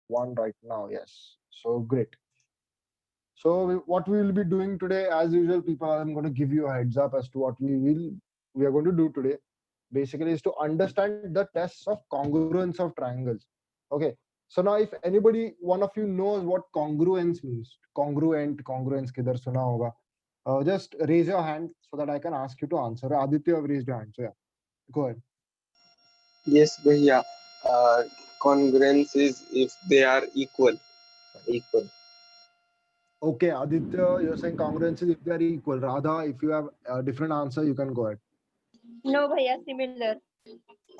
one right now. Yes. So great. So what we will be doing today, as usual, people, I'm going to give you a heads up as to what we are going to do today. Basically, is to understand the tests of congruence of triangles. Okay. So now, if anybody, one of you knows what congruence means, congruence kidhar suna hoga, just raise your hand so that I can ask you to answer. Aditya have raised your hand, so yeah, go ahead. Yes, Bhaiya. Uh, Congruence is if they are equal. Equal. Okay, Aditya, you're saying congruence is if they are equal. Radha, if you have a different answer, you can go ahead. No, bhaiya, similar.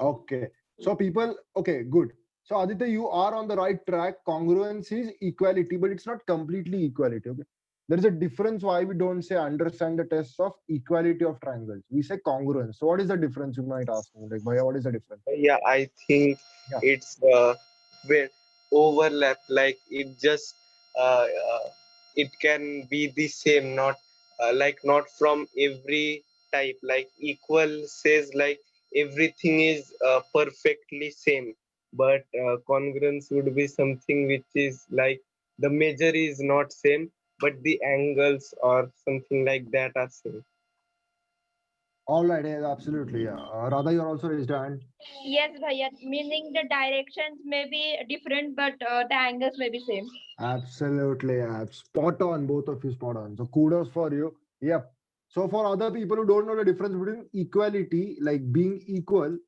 Okay. So people, okay, good. So Aditya, you are on the right track. Congruence is equality, but it's not completely equality. Okay. There is a difference why we don't say understand the tests of equality of triangles. We say congruence. So what is the difference? You might ask me, like, Bhaiya, what is the difference? Yeah, I think Yeah. it's where overlap. Like uh, uh, it can be the same, not like not from every type. Like equal says like everything is perfectly same, but congruence would be something which is like the measure is not same, but the angles or something like that are same. All right. Yeah, absolutely. Yeah. Radha, you're also raised your hand. Yes, bhaiya, meaning the directions may be different, but the angles may be same. Absolutely. Yeah. Spot on. Both of you spot on. So kudos for you. Yep. So for other people who don't know the difference between equality, like being equal,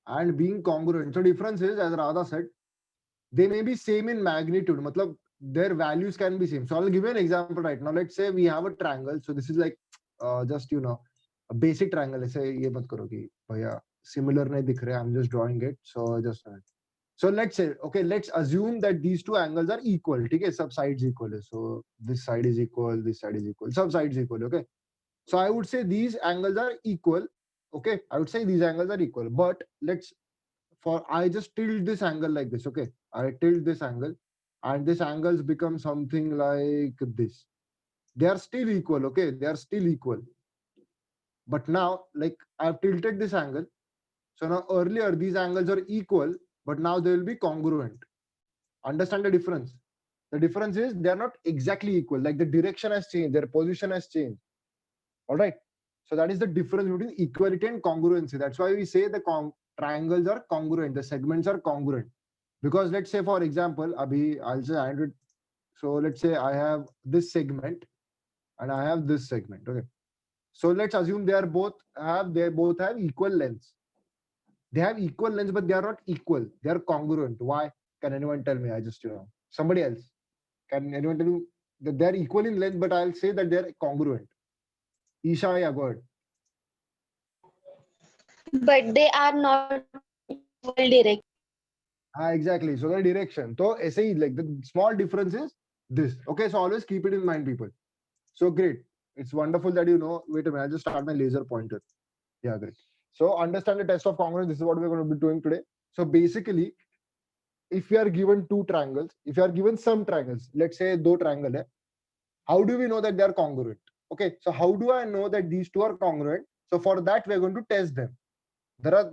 and being congruent. So difference is, as Radha said, they may be same in magnitude. Matlab, their values can be same. So I'll give you an example right now. Let's say we have a triangle. So this is like just a basic triangle. Let's say ये मत करो कि भैया similar नहीं दिख रहे. I'm just drawing it. So just so let's say, okay, let's assume that these two angles are equal. Okay, sub sides equal. So this side is equal, this side is equal, sub sides equal. Okay. So I would say these angles are equal. Okay, I would say these angles are equal. But let's for I just tilt this angle like this. Okay, I tilt this angle, and this angles become something like this. They are still equal. Okay, they are still equal. But now, like I've tilted this angle. So now earlier these angles are equal, but now they will be congruent. Understand the difference? The difference is they are not exactly equal. Like the direction has changed, their position has changed. All right. So that is the difference between equality and congruency. That's why we say the triangles are congruent, the segments are congruent. Because let's say, for example, Abhi, I'll say 100. So let's say I have this segment and I have this segment. Okay. So let's assume they both have equal lengths. They have equal lengths, but they are not equal. They are congruent. Why? Can anyone tell me? I just somebody else. Can anyone tell me that they are equal in length, but I'll say that they are congruent. Isha, yeah, go ahead. But they are not equal direct. Exactly. So the direction. So essay like the small difference is this. Okay, so always keep it in mind, people. So great. It's wonderful that you know. Wait a minute, I'll just start my laser pointer. Yeah, great. So understand the test of congruence. This is what we're going to be doing today. So basically, if we are given two triangles, if you are given some triangles, let's say two triangle hai, how do we know that they are congruent? Okay, so how do I know that these two are congruent? So for that, we're going to test them. There are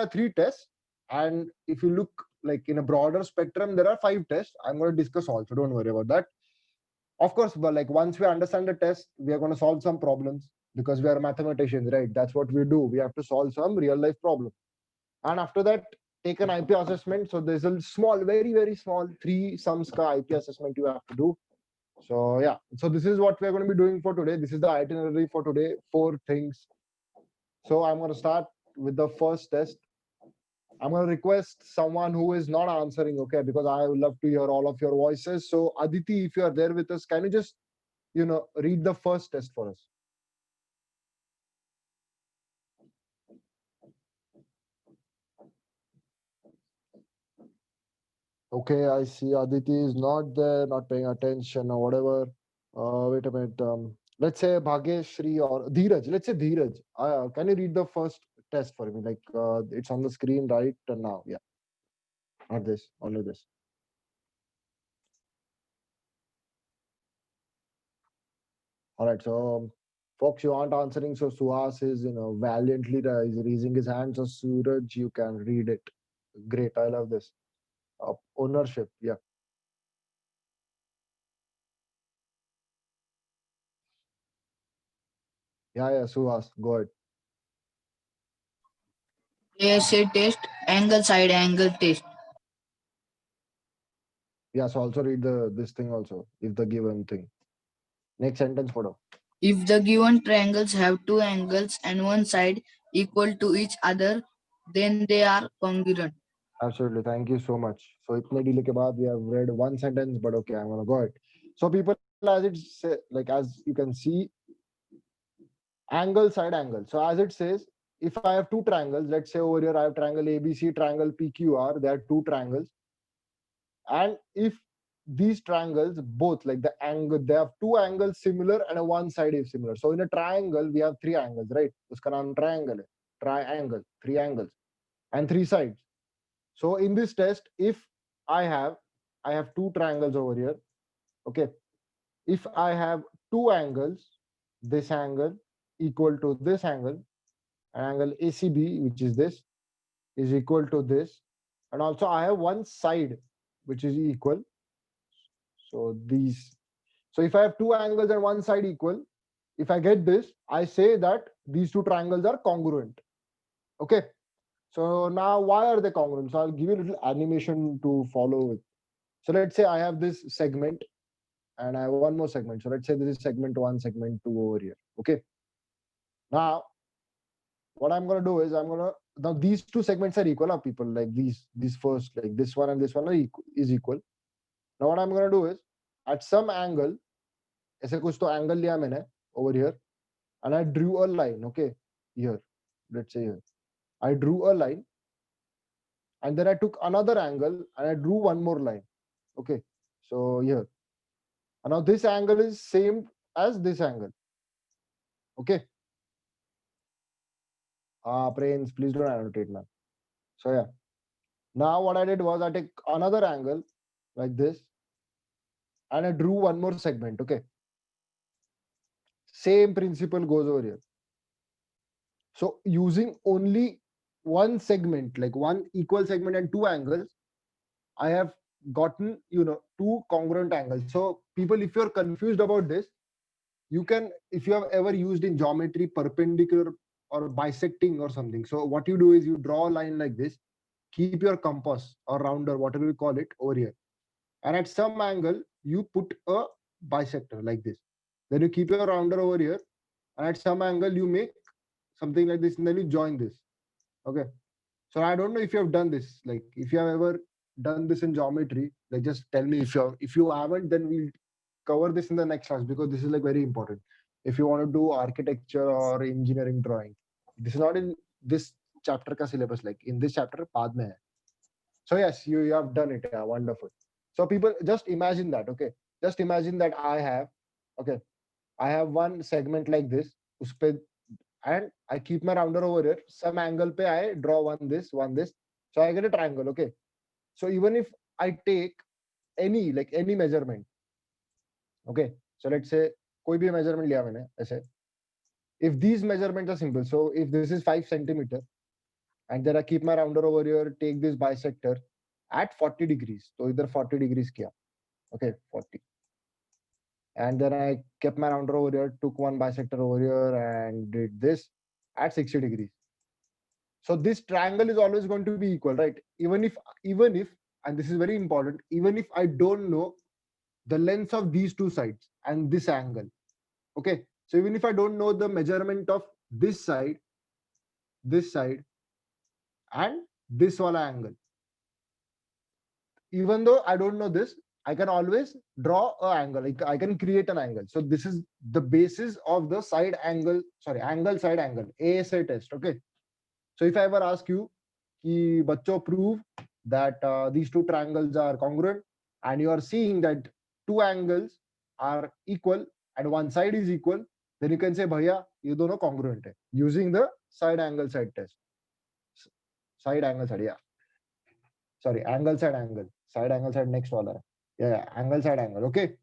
three tests, and if you look like in a broader spectrum, there are five tests. I'm going to discuss all, so don't worry about that. Of course, but like once we understand the test, we are going to solve some problems because we are mathematicians, right? That's what we do. We have to solve some real life problem, and after that, take an IP assessment. So there's a small, very small three sums ka IP assessment you have to do. So yeah, so this is what we're going to be doing for today. This is the itinerary for today. Four things. So I'm going to start with the first test. I'm going to request someone who is not answering, okay, because I would love to hear all of your voices. So, Aditi, if you are there with us, can you just, read the first test for us? Okay, I see Aditi is not there, not paying attention or whatever. Wait a minute. Let's say Bhageshri or Dheeraj. Let's say Dheeraj. Can you read the first test for me? Like it's on the screen right now. Yeah, not this, only this. All right. So, folks, you aren't answering. So, Suhas is, valiantly is raising his hand. So, Suraj, you can read it. Great. I love this. Ownership. Yeah. Yeah, Suhas, go ahead. ASA test, angle side angle test. Yeah, so also read this thing also, if the given thing. Next sentence, photo. If the given triangles have two angles and one side equal to each other, then they are congruent. Absolutely. Thank you so much. So itne delay ke baad we have read one sentence, but okay, I'm gonna go ahead. So people, as it say, like as you can see, angle side angle. So as it says, if I have two triangles, let's say over here I have triangle ABC, triangle PQR, there are two triangles. And if these triangles both like the angle, they have two angles similar and a one side is similar. So in a triangle, we have three angles, right? Uska naam triangle hai. Triangle, three angles and three sides. So in this test, if I have I have two triangles over here. Okay. If I have two angles, this angle equal to this angle, and angle ACB, which is this, is equal to this. And also I have one side which is equal. So these. So if I have two angles and one side equal, if I get this, I say that these two triangles are congruent. Okay. So now why are they congruent? So I'll give you a little animation to follow with. So let's say I have this segment and I have one more segment. So let's say this is segment one, segment two over here. Okay. Now, what I'm gonna do is now these two segments are equal, people, like these first, like this one and this one is equal. Now what I'm gonna do is at some angle, ऐसे कुछ तो angle लिया मैंने over here, and I drew a line. Okay, here, let's say here, I drew a line, and then I took another angle and I drew one more line. Okay, so here, and now this angle is same as this angle. Okay. Brains, please don't annotate, man. So yeah. Now what I did was I take another angle like this and I drew one more segment. Okay. Same principle goes over here. So using only one segment, like one equal segment and two angles, I have gotten, two congruent angles. So people, if you're confused about this, you can, if you have ever used in geometry perpendicular or bisecting or something. So what you do is you draw a line like this, keep your compass or rounder, whatever you call it, over here. And at some angle, you put a bisector like this. Then you keep your rounder over here. And at some angle, you make something like this, and then you join this. Okay. So I don't know if you have done this. Like if you have ever done this in geometry, like just tell me if you haven't, then we'll cover this in the next class because this is like very important. If you want to do architecture or engineering drawing, this is not in this chapter ka syllabus. Like in this chapter, paad mein hai. So yes, you have done it. Yeah, wonderful. So people just imagine that. Okay, just imagine that I have one segment like this. Uspe, and I keep my rounder over here. Some angle pe I draw one this. So I get a triangle. Okay. So even if I take any measurement, okay. So let's say कोई भी measurement लिया मैंने ऐसे. If these measurements are simple, so if this is 5 centimeter, and then I keep my rounder over here, take this bisector at 40 degrees. So either 40 degrees किया. Okay, 40. And then I kept my rounder over here, took one bisector over here and did this at 60 degrees. So this triangle is always going to be equal, right? Even if, and this is very important, even if I don't know the length of these two sides and this angle. Okay. So even if I don't know the measurement of this side, and this wala angle, even though I don't know this, I can always draw a angle. Like I can create an angle. So this is the basis of the angle side angle, ASA test. Okay. So if I ever ask you, ki bachcho prove that these two triangles are congruent, and you are seeing that two angles are equal and one side is equal, then you can say, bhaiya, ye dono congruent hai, using the side angle side test. Side angle side, yeah. Sorry, angle side angle. Side angle side next wala hai. Yeah, angle side angle. Okay.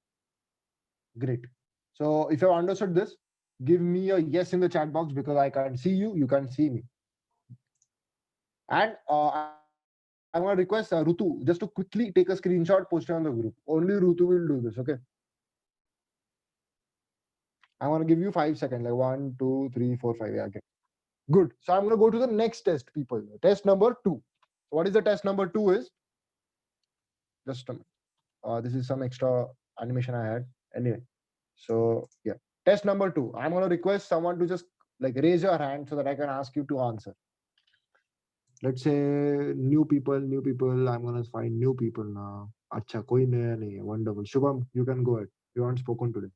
Great. So if you have understood this, give me a yes in the chat box because I can't see you, you can't see me. And I'm going to request Rutu just to quickly take a screenshot, post it on the group. Only Rutu will do this, okay? I'm gonna give you 5 seconds, like 1, 2, 3, 4, 5. Yeah, okay. Good. So I'm gonna go to the next test, people. Test number 2. What is the test number 2 is? Just a minute. This is some extra animation I had. Anyway, so yeah. Test number 2. I'm gonna request someone to just like raise your hand so that I can ask you to answer. Let's say new people. I'm gonna find new people now. Acha, koi naya nahi hai. Wonderful. Shubham, you can go ahead. You haven't spoken today.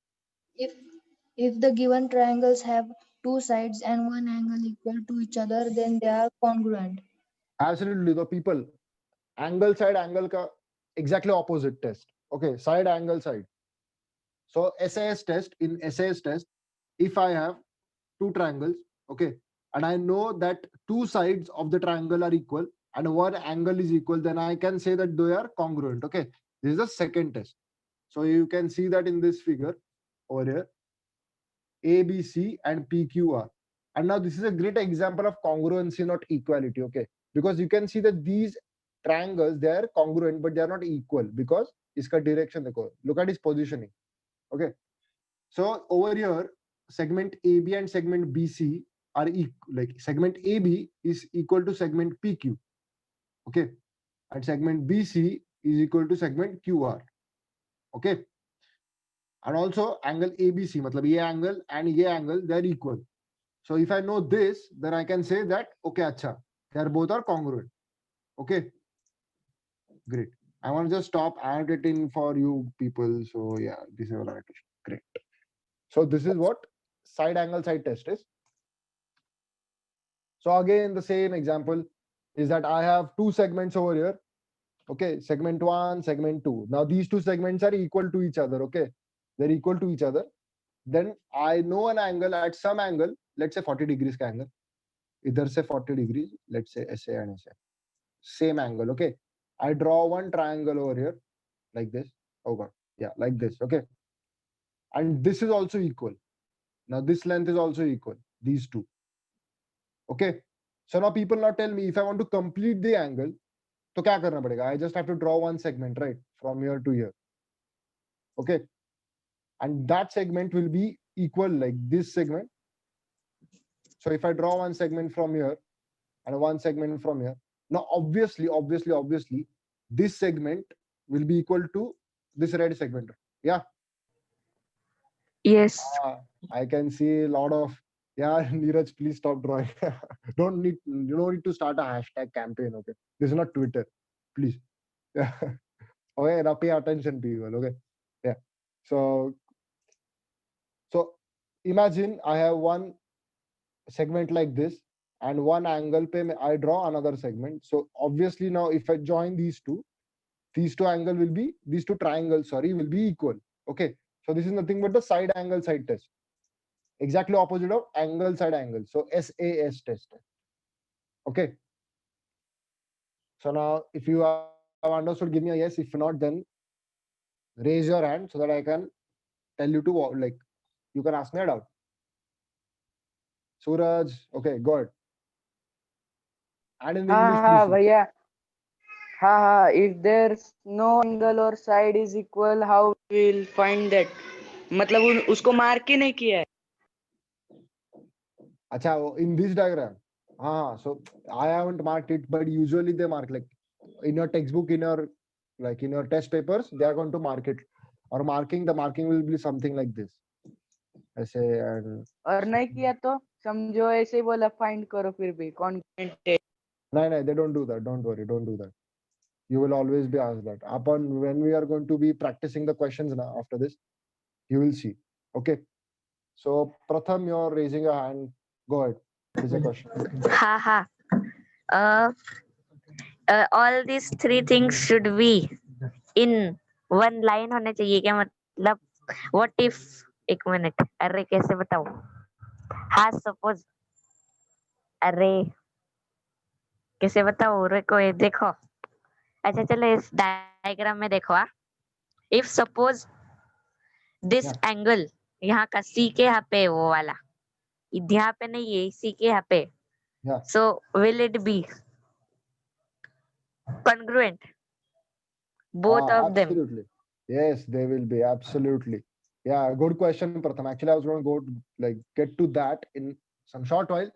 If if the given triangles have two sides and one angle equal to each other, then they are congruent. Absolutely. The people, angle side angle ka exactly opposite test. Okay, side angle side. So SAS test, in SAS test, if I have two triangles, okay, and I know that two sides of the triangle are equal and one angle is equal, then I can say that they are congruent. Okay, this is the second test. So you can see that in this figure over here, ABC and PQR. And now this is a great example of congruency, not equality. Okay, because you can see that these triangles, they are congruent, but they are not equal because iska direction dekho. Look at its positioning. Okay, so over here, segment AB and segment BC are like segment AB is equal to segment PQ. Okay, and segment BC is equal to segment QR. Okay, and also angle ABC, matlab ye angle and ye angle, they are equal. So if I know this, then I can say that okay, acha, they are both are congruent. Okay, great. I want to just stop annotating for you people. So yeah, this is all annotation. Great. So this is what side angle side test is. So again, the same example is that I have two segments over here. Okay, segment 1, segment 2. Now these two segments are equal to each other. Okay, they're equal to each other. Then I know an angle at some angle, let's say 40 degrees ka angle. Either say 40 degrees, let's say SA and SA. Same angle. Okay, I draw one triangle over here like this. Oh god, yeah, like this. Okay, and this is also equal. Now this length is also equal. These two. Okay, so now people now tell me if I want to complete the angle, तो क्या करना पड़ेगा? I just have to draw one segment, right, from here to here. Okay, and that segment will be equal like this segment. So if I draw one segment from here and one segment from here, now obviously, this segment will be equal to this red segment. Yeah. Yes. I can see a lot of yeah. Neeraj, please stop drawing. You don't need to start a hashtag campaign. Okay, this is not Twitter. Please. Yeah. Okay, now pay attention, people. Okay. Yeah. So imagine I have one segment like this and one angle pe I draw another segment. So obviously now if I join these two angle will be, these two triangles, sorry, will be equal. Okay. So this is nothing but the side angle side test. Exactly opposite of angle side angle. So SAS test. Okay. So now if you have understood, give me a yes. If not, then raise your hand so that I can tell you to like you can ask me a doubt. Suraj, okay, go ahead. And in English, हाँ please. भैया हाँ if there's no angle or side is equal how we'll find that मतलब उसको mark ही नहीं किया है Acha, in this diagram. So I haven't marked it, but usually they mark like in your textbook, in your test papers, they are going to mark it. Or the marking will be something like this. ऐसे and और नहीं किया तो समझो ऐसे ही बोला find करो फिर भी कॉन्फिडेंट है no, they don't do that. Don't worry, don't do that. You will always be asked that. Upon when we are going to be practicing the questions now after this, you will see. Okay. So Pratham, you're raising your hand. Go ahead. What is the question? Ha. All these three things should be in one line होने चाहिए क्या मतलब what if एक minute अरे कैसे बताऊं हाँ suppose अरे कैसे बताऊं रुको ये देखो अच्छा चलो इस डायग्राम में देखो if suppose this angle यहाँ का C के यहाँ पे वो वाला यहाँ पे नहीं है C के यहाँ पे so will it be congruent both of them? Absolutely. Yes, they will be. Absolutely. Yeah, good question, Pratham. Actually, I was going to go get to that in some short while.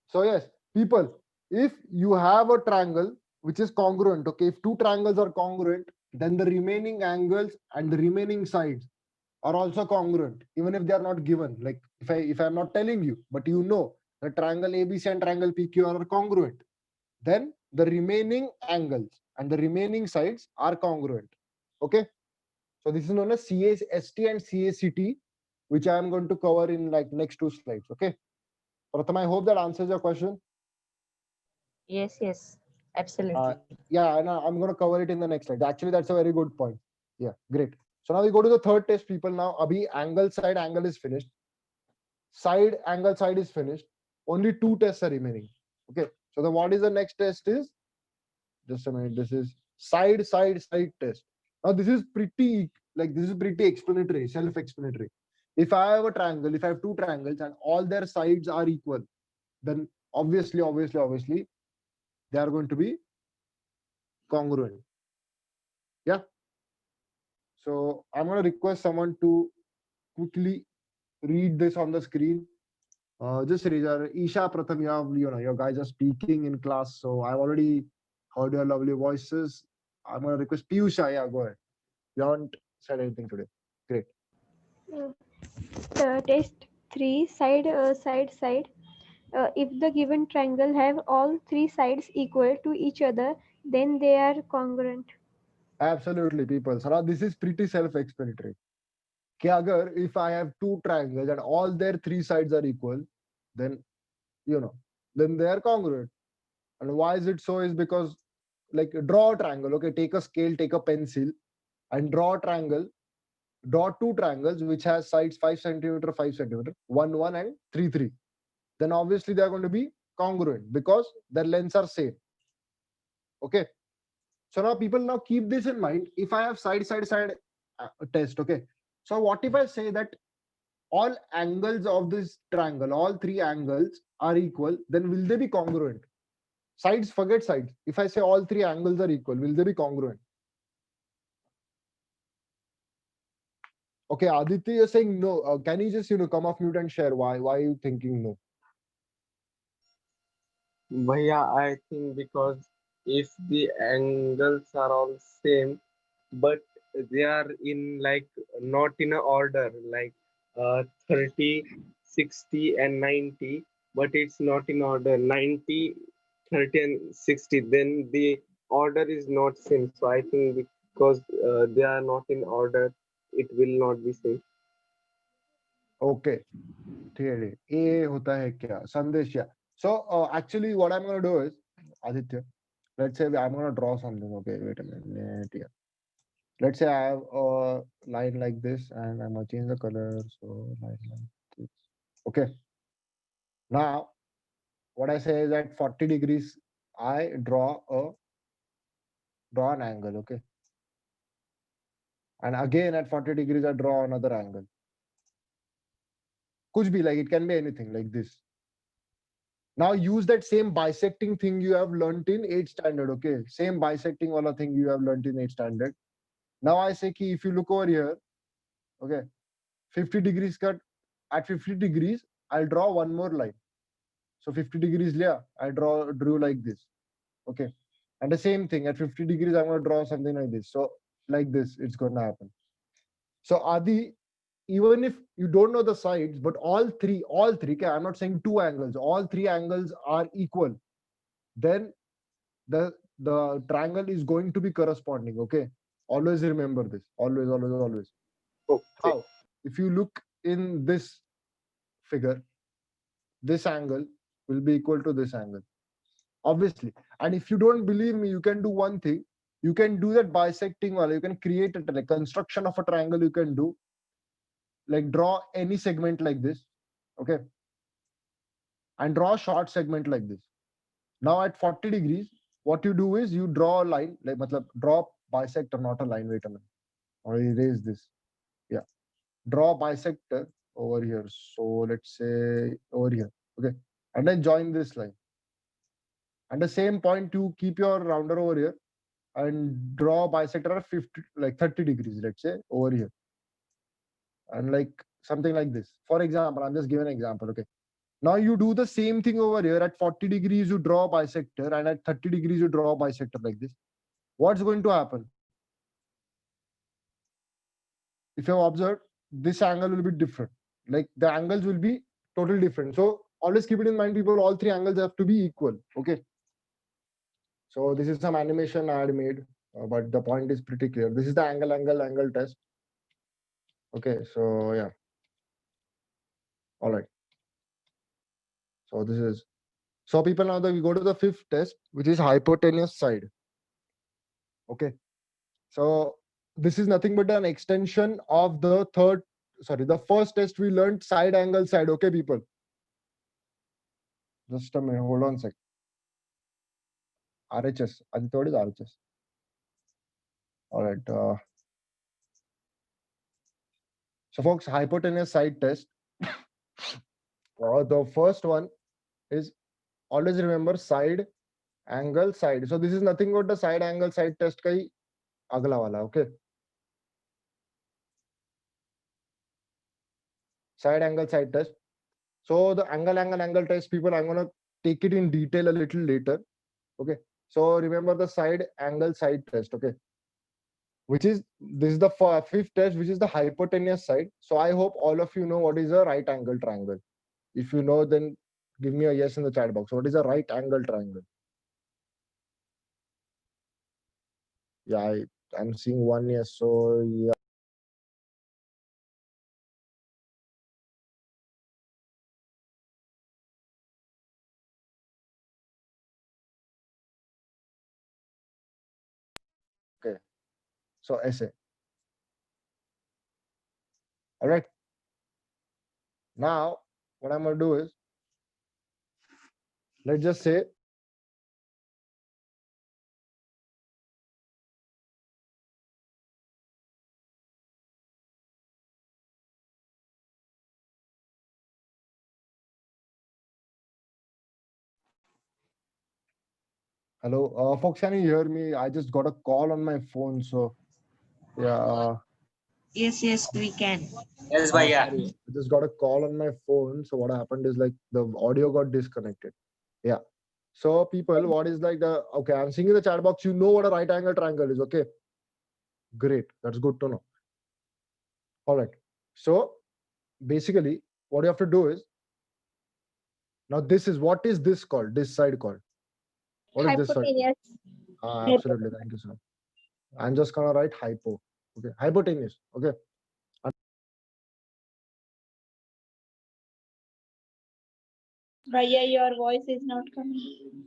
So yes, people, if you have a triangle which is congruent, okay, if two triangles are congruent, then the remaining angles and the remaining sides are also congruent, even if they are not given. Like if I'm not telling you, but you know the triangle ABC and triangle PQR are congruent, then the remaining angles and the remaining sides are congruent. Okay. So this is known as CAST and CACT, which I am going to cover in like next two slides. Okay. Pratham, I hope that answers your question. Yes, absolutely. Yeah, and I'm going to cover it in the next slide. Actually, that's a very good point. Yeah, great. So now we go to the third test, people. Now, abhi angle side angle is finished. Side angle side is finished. Only two tests are remaining. Okay. So the what is the next test is, just a minute. This is side test. Now this is pretty explanatory, self-explanatory. If I have a triangle, if I have two triangles and all their sides are equal, then obviously they are going to be congruent. Yeah. So I'm going to request someone to quickly read this on the screen. Just read Isha, Pratham, your guys are speaking in class, so I've already heard your lovely voices. I'm going to request Piyusha. Yeah, go ahead. You haven't said anything today. Great. Uh, Test 3 side. If the given triangle have all three sides equal to each other, then they are congruent. Absolutely, people. So now this is pretty self-explanatory. कि अगर if I have two triangles and all their three sides are equal, then then they are congruent. And why is it so? Is because like draw a triangle. Okay, take a scale, take a pencil, and draw a triangle. Draw two triangles which has sides 5 centimeter, 5 centimeter, 1, 1, and 3, 3. Then obviously they are going to be congruent because their lengths are same. Okay. So now people now keep this in mind. If I have side test, okay. So what if I say that all angles of this triangle, all three angles are equal, then will they be congruent? Sides, forget sides. If I say all three angles are equal, will they be congruent? Okay, Aditya, you're saying no. Can you just come off mute and share why? Why are you thinking no? Bhaiya, I think because if the angles are all same, but they are in like not in a order, like 30, 60, and 90, but it's not in order 90, 30, and 60, then the order is not same. So I think because they are not in order, it will not be same. Okay. Theory. A hota hai kya? Sandesh, yeah. So actually what I'm going to do is, Aditya, let's say I'm going to draw something. Okay, wait a minute. Yeah. Let's say I have a line like this and I'm going to change the color. So line like this. Okay. Now, what I say is at 40 degrees, I draw an angle. Okay. And again at 40 degrees, I draw another angle. Kuch bhi, like it can be anything like this. Now use that same bisecting thing you have learnt in 8th standard. Okay. Same bisecting wala thing you have learnt in 8th standard. Now I say ki if you look over here, okay, 50 degrees cut, at 50 degrees, I'll draw one more line. So 50 degrees liya, I drew like this. Okay. And the same thing at 50 degrees, I'm going to draw something like this. So like this, it's going to happen. So Adi, even if you don't know the sides, but all three, okay, I'm not saying two angles, all three angles are equal, then the triangle is going to be corresponding. Okay. Always remember this. Always. Okay. How? If you look in this figure, this angle will be equal to this angle. Obviously. And if you don't believe me, you can do one thing. You can do that bisecting while you can create a like construction of a triangle. You can do like draw any segment like this. Okay. And draw a short segment like this. Now at 40 degrees, what you do is you draw a line, like draw bisector, not a line. Wait a minute. Or erase this. Yeah. Draw bisector over here. So let's say over here. Okay. And then join this line. And the same point, you keep your rounder over here and draw bisector at 50, like 30 degrees, let's say over here. and like something like this. For example, I'm just giving an example. Okay. Now you do the same thing over here. At 40 degrees, you draw a bisector, and at 30 degrees, you draw a bisector like this. What's going to happen? If you have observed, this angle will be different. Like the angles will be totally different. So always keep it in mind, people, all three angles have to be equal. Okay. So this is some animation I had made, but the point is pretty clear. This is the angle test. Okay. So yeah. All right. So this is, so people, now that we go to the fifth test, which is hypotenuse side. Okay. So this is nothing but an extension of the the first test we learned side angle side. Okay, people. Just a minute, hold on a sec. RHS. I thought is RHS. All right. So folks, hypotenuse side test. The first one is, always remember, side angle side. So this is nothing but the side angle side test ka hi agla wala. Okay. Side angle side test. So the angle test, people, I'm gonna take it in detail a little later. Okay. So remember the side angle side test. Okay. Which is, this is the fifth test, which is the hypotenuse side. So I hope all of you know what is a right angle triangle. If you know, then give me a yes in the chat box. What is a right angle triangle? Yeah, I'm seeing one yes. So yeah. Okay. So essay. All right. Now, what I'm going to do is, let's just say, hello, folks, can you hear me? I just got a call on my phone. So yeah. Yes, we can. Yes, Sorry, Bhaiya. I just got a call on my phone. So what happened is, like, the audio got disconnected. Yeah. So people, what is like the, okay, I'm seeing in the chat box, you know what a right angle triangle is. Okay. Great. That's good to know. All right. So basically, what you have to do is, now this is, what is this called? This side called? What is this side? Hypotenuse. Absolutely. Thank you, sir. I'm just gonna write hypo. Okay. Hypotenuse. Okay. Bhaiya, your voice is not coming.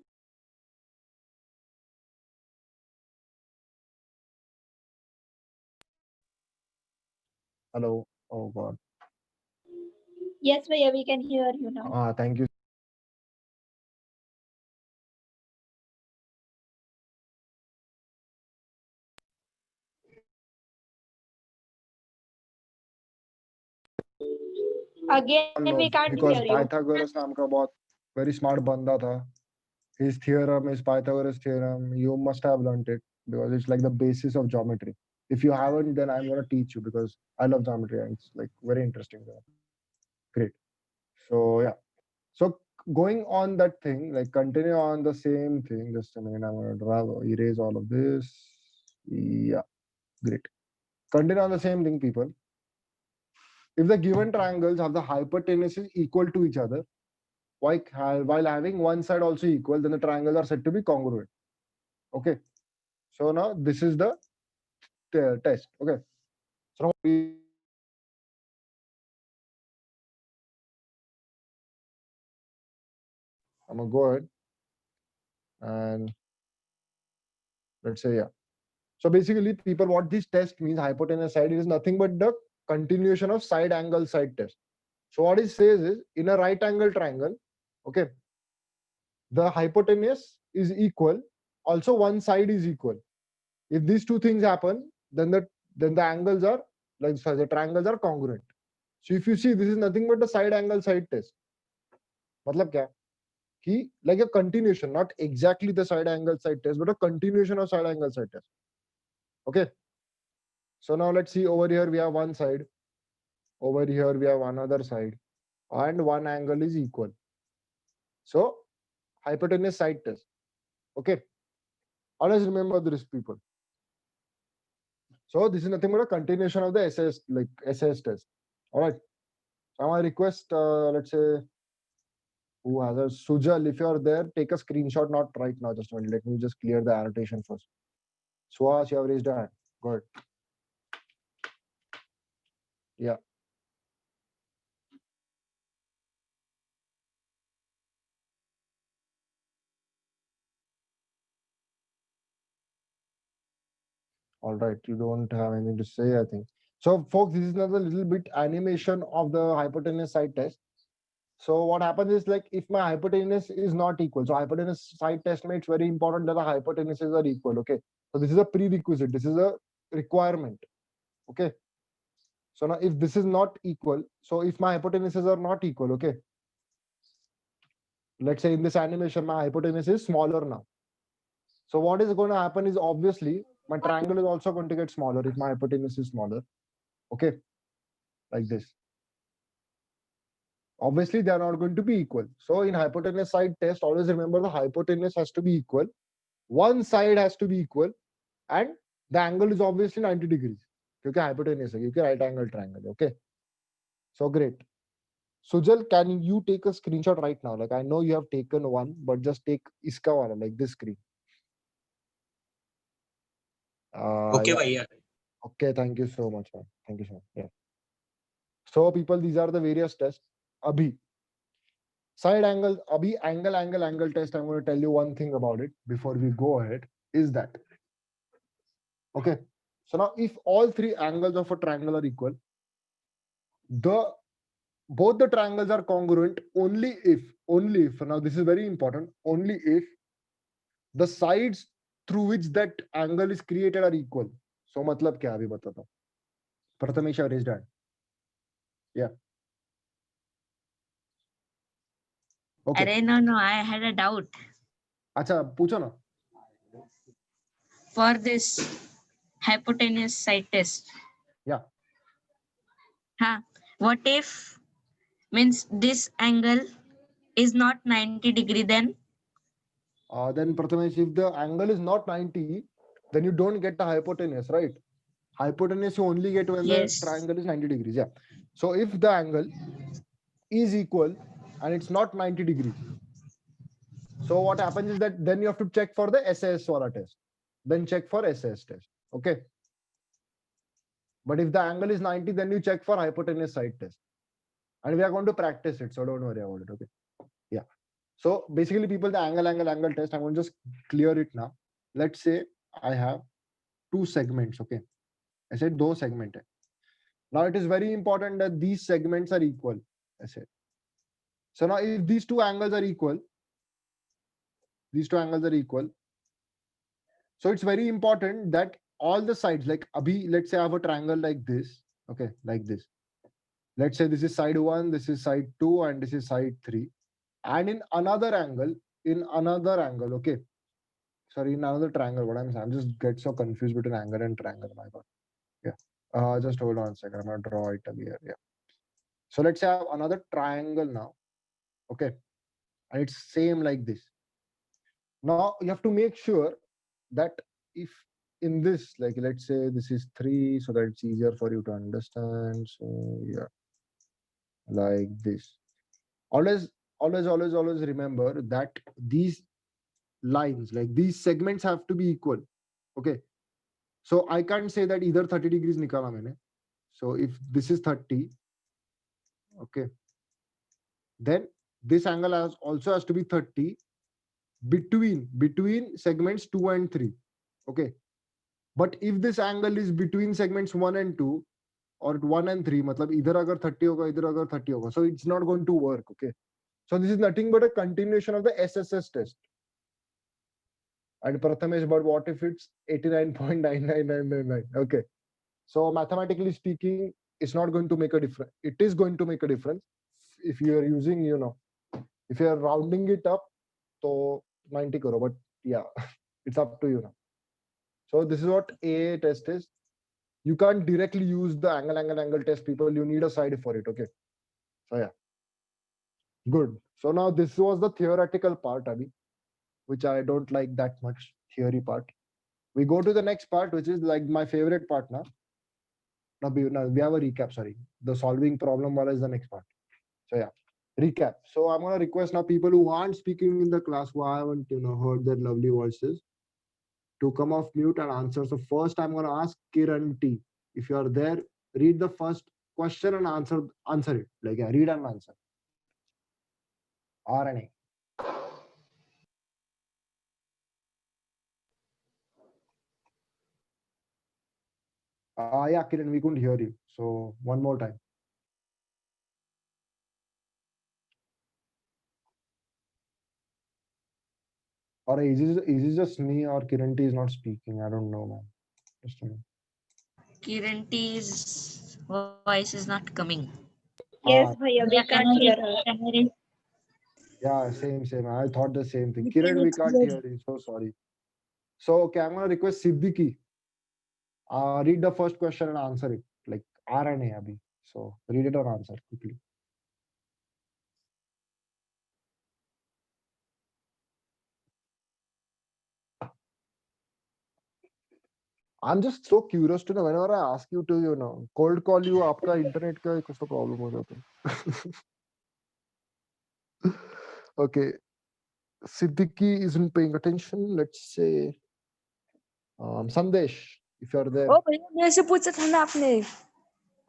Hello. Oh God. Yes, Bhaiya, we can hear you now. Thank you. Again, we can't Because hear you. Pythagoras नाम का बहुत very smart बंदा था. His theorem is Pythagoras theorem. You must have learned it because it's like the basis of geometry. If you haven't, then I'm gonna teach you because I love geometry and it's like very interesting. Great. So yeah. So going on that thing, like continue on the same thing. Just a minute, I'm gonna erase all of this. Yeah, great. Continue on the same thing, people. If the given triangles have the hypotenuses equal to each other, while having one side also equal, then the triangles are said to be congruent. Okay. So now this is the test. Okay. So now I'm gonna go ahead and let's say, yeah. So basically, people, what this test means, hypotenuse side, is nothing but the continuation of side angle side test. So what it says is, in a right angle triangle, okay, the hypotenuse is equal. Also, one side is equal. If these two things happen, then the angles are, like, sorry, the triangles are congruent. So if you see, this is nothing but the side angle side test. Matlab kya? Ki, like a continuation, not exactly the side angle side test, but a continuation of side angle side test. Okay. So now let's see, over here we have one side. Over here we have another side, and one angle is equal. So hypotenuse side test. Okay. Always remember this, people. So this is nothing but a continuation of the SAS, like SAS test. All right. So I request, let's say, who has a Sujal, if you're there, take a screenshot, not right now, just a minute. Let me just clear the annotation first. Suhas, you have raised a hand. Good. Yeah. All right. You don't have anything to say, I think. So, folks, this is another little bit animation of the hypotenuse side test. So what happens is, like, if my hypotenuse is not equal, so hypotenuse side test makes very important that the hypotenuses are equal. Okay. So this is a prerequisite. This is a requirement. Okay. So now if this is not equal, so if my hypotenuses are not equal, okay. Let's say in this animation, my hypotenuse is smaller now. So what is going to happen is, obviously my triangle is also going to get smaller if my hypotenuse is smaller. Okay. Like this. Obviously they are not going to be equal. So in hypotenuse side test, always remember the hypotenuse has to be equal. One side has to be equal, and the angle is obviously 90 degrees. Okay, hypotenuse है, क्योंकि right angle triangle. Okay. So great. Sujal, can you take a screenshot right now? Like, I know you have taken one, but just take iska wala, like this screen. Okay, Yeah. bhaiya. Okay, thank you so much, man. Thank you so much. Yeah. So people, these are the various tests. Abhi. Side angle, Abhi, angle test. I'm going to tell you one thing about it before we go ahead. Is that okay? So now, if all three angles of a triangle are equal, both the triangles are congruent only if, now this is very important, only if the sides through which that angle is created are equal. So matlab kya abhi batata hu. Prathamesh have raised hand. Yeah. Okay. Arey, no, I had a doubt. Acha, pucho na. For this hypotenuse side test. Yeah. What if means this angle is not 90 degree then? Then Prathamesh, if the angle is not 90, then you don't get the hypotenuse, right? Hypotenuse you only get when Yes. the triangle is 90 degrees. Yeah. So if the angle is equal and it's not 90 degrees, so what happens is that then you have to check for the SAS Swara test. Then check for SAS test. Okay. But if the angle is 90, then you check for hypotenuse side test. And we are going to practice it, so don't worry about it. Okay. Yeah. So basically, people, the angle test, I'm going to just clear it now. Let's say I have two segments. Okay. I said two segments. Now it is very important that these segments are equal. I said. So now if these two angles are equal, so it's very important that all the sides, like abhi, let's say I have a triangle like this. Okay, like this. Let's say this is side 1, this is side 2, and this is side 3. And in another angle, okay. Sorry, in another triangle, what I'm saying, I'm just get so confused between angle and triangle, my God. Yeah. Just hold on a second. I'm gonna draw it here. Yeah. So let's say I have another triangle now. Okay. And it's same like this. Now you have to make sure that if in this, like, let's say this is 3, so that it's easier for you to understand. So yeah, like this. Always remember that these lines, like these segments, have to be equal. Okay. So I can't say that either 30 degrees nikala maine. So if this is 30, okay, then this angle also has to be 30 between segments 2 and 3. Okay. But if this angle is between segments 1 and 2 or 1 and 3, matlab either agar 30 hoga, either agar 30 hoga, so it's not going to work. Okay. So this is nothing but a continuation of the SSS test. And Prathamesh, but what if it's 89.99999? Okay. So mathematically speaking, it's not going to make a difference. It is going to make a difference if you are using, if you are rounding it up, so 90 karo. But yeah, it's up to you now. So this is what AA test is. you can't directly use the angle test, people. You need a side for it. Okay. So yeah. Good. So now this was the theoretical part, Abhi, which I don't like that much, theory part. We go to the next part, which is like my favorite part now. Now we have a recap. Sorry, the solving problem wala is the next part. So yeah, recap. So I'm gonna request now people who aren't speaking in the class, who I haven't heard their lovely voices, to come off mute and answer. So first, I'm gonna ask Kiran T. If you are there, read the first question and answer it. Like yeah, read and answer. RNA. Yeah, Kiran, we couldn't hear you. So one more time. Or is it just me or Kiran T is not speaking? I don't know, man. Just a minute. Kiran T's voice is not coming. Yes, Ah, Bhaiya, we can't hear her. yeah, same. I thought the same thing. Kiran, we can't hear you. So sorry. So okay, I'm gonna request Siddiqui. Read the first question and answer it. Like RNA, Abhi. So read it or answer quickly. I'm just so curious to know. Whenever I ask you to, cold call you, आपका internet का कुछ तो problem हो जाता है. Okay, Siddiqui isn't paying attention. Let's say, Sandesh, if you're there. ओ भैया मेरे से पूछा था ना आपने.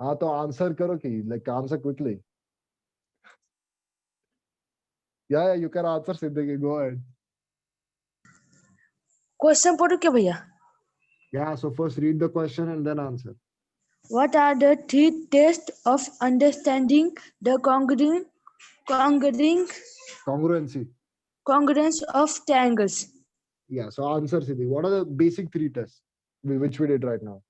हाँ तो answer करो कि like answer quickly. Yeah, you can answer, Siddiqui. Go ahead. Question पढ़ो क्या भैया? Yeah, so first read the question and then answer. What are the three tests of understanding the congruence of triangles? Yeah, so answer, Siddhi. What are the basic three tests which we did right now?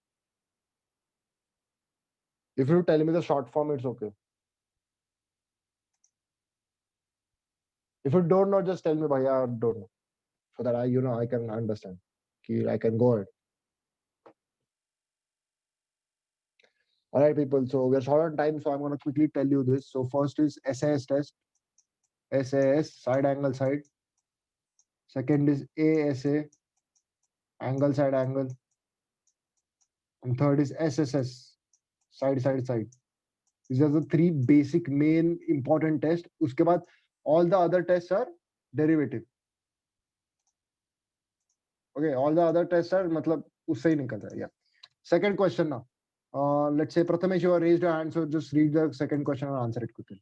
If you tell me the short form, it's okay. If you don't know, just tell me, Bhaiya, I don't know. So that I can understand. I can go ahead. All right, people. So we're short on time, so I'm going to quickly tell you this. So first is SAS test. SAS, side angle side. Second is ASA, angle side angle. And third is SSS, side side side. These are the three basic main important tests. Uske baad, all the other tests are derivative. Okay, all the other tests are matlab usse hi nikal raha hai. Yeah. Second question now. Let's say Prathamesh, you have raised your hand, so just read the second question and answer it quickly.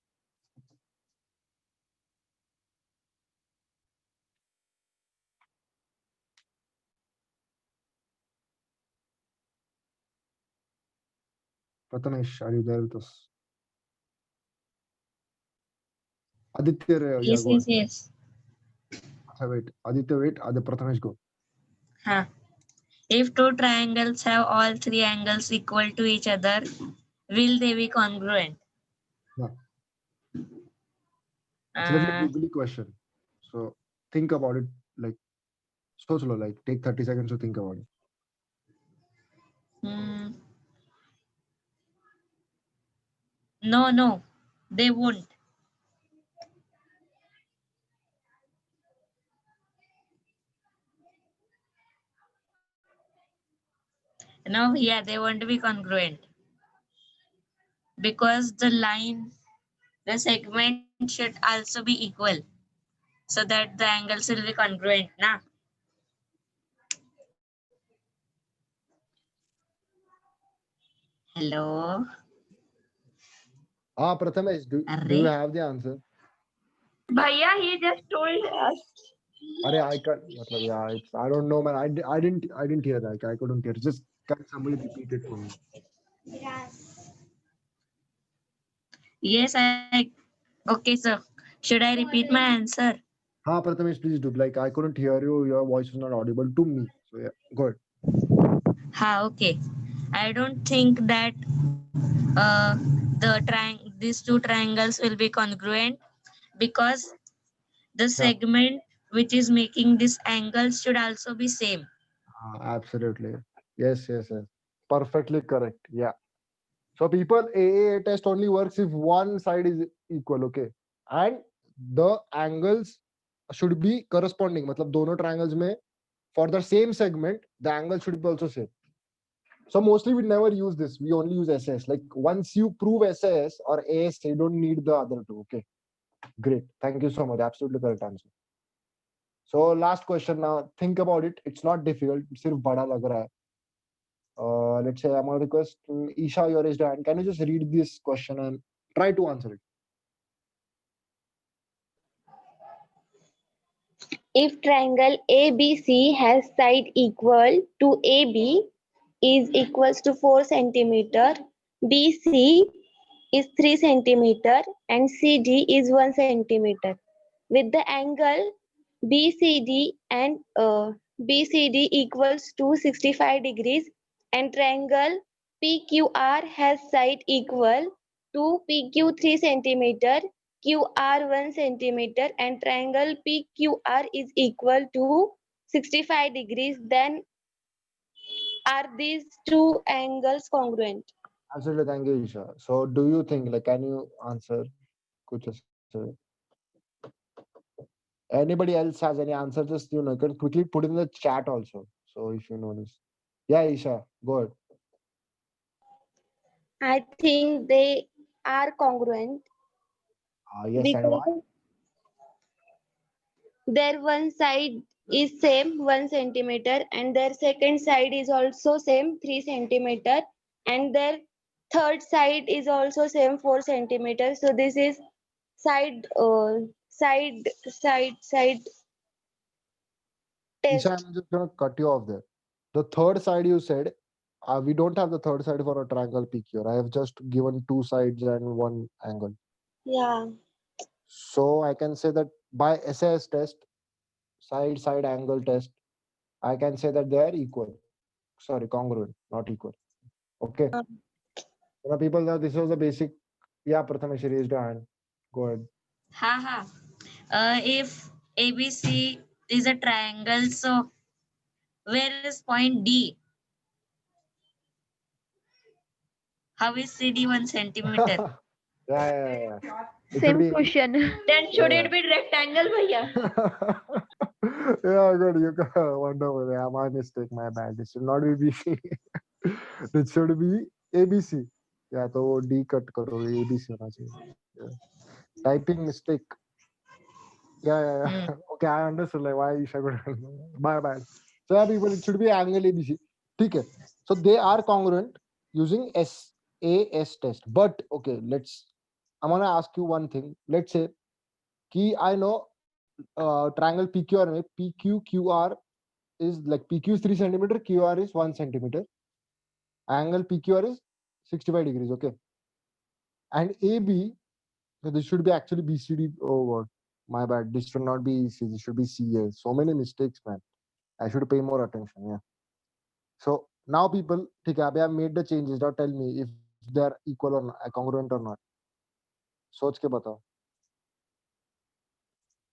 Prathamesh, are you there with us? Aditya, Yes, go yes, ahead. yes. Wait. Aditya, wait. Prathamesh, go. Huh. If two triangles have all three angles equal to each other, will they be congruent? Yeah. It's a very googly question. So think about it like so slow, like take 30 seconds to think about it. No, they won't. No, yeah, they won't be congruent. Because the segment should also be equal. So that the angles will be congruent, na? Hello? Prathamesh, do you have the answer? Bhaiya, he just told us. I can't. Yeah, I don't know, man. I didn't hear that. I couldn't hear. Just can somebody repeat it for me? Yes, okay, sir. Should I repeat my answer? Prathamesh, please do. Like I couldn't hear you. Your voice was not audible to me. So yeah, go ahead. Okay. I don't think that these two triangles will be congruent because the segment which is making this angle should also be same. Absolutely. Yes. Perfectly correct. Yeah. So people, AAA test only works if one side is equal, okay? And the angles should be corresponding. मतलब दोनों triangles में for the same segment, the angle should be also same. So mostly we never use this. We only use SAS. Like once you prove SAS or AS, you don't need the other two. Okay. Great. Thank you so much. Absolutely correct answer. So last question now. Think about it. It's not difficult. सिर्फ बड़ा लग रहा है. Let's say I'm gonna request Isha, you raised your hand. Can you just read this question and try to answer it? If triangle ABC has side equal to AB is equals to 4 centimeter, BC is 3 centimeter and CD is 1 centimeter. With the angle BCD and BCD equals to 65 degrees and triangle PQR has side equal to PQ 3 centimeter, QR 1 centimeter and triangle PQR is equal to 65 degrees, then are these two angles congruent? Absolutely. Thank you, Isha. So do you think, like, can you answer? कुछ ऐसे? Anybody else has any answer? Just, you can quickly put in the chat also. So if you know this. Yeah, Isha, go ahead. I think they are congruent Yes, and why? because their one side is same 1 centimeter and their second side is also same 3 centimeter and their third side is also same 4 centimeter. So this is side side Isha, test. I'm just gonna cut you off there. The third side you said, we don't have the third side for a triangle PQ. I have just given two sides and one angle. Yeah. So I can say that by SAS test, side angle test, I can say that they are equal. Sorry, congruent, not equal. Okay. So now people know this was the basic. Yeah, Prathamesh raised a hand. Go ahead. Ha. If ABC is a triangle, so where is point D? How is CD 1 centimeter? Yeah. It should Same be. question. Then should Yeah. it be rectangle, bhaiya? Yeah, good. You got wonderful. Yeah, my mistake, my bad. It should not be BC. It should be ABC. Yeah, तो वो D cut करो ABC होना चाहिए. Yeah. Typing mistake. Yeah. Okay, I understood like why Isha could. My bad. So yeah, people, it should be angle ABC. Okay. So they are congruent using SAS test. But okay, I'm gonna ask you one thing. Let's say कि I know triangle PQR में PQQR is like PQ is 3 centimeter, QR is 1 centimeter. Angle PQR is 65 degrees. Okay. And AB, so this should be actually BCD. Oh God, my bad. This should not be EC. This should be CA. So many mistakes, man. I should pay more attention. Yeah. So now people, ठीक है, अभी I have made the changes. Now tell me if they are equal or not, congruent or not. सोच के बताओ.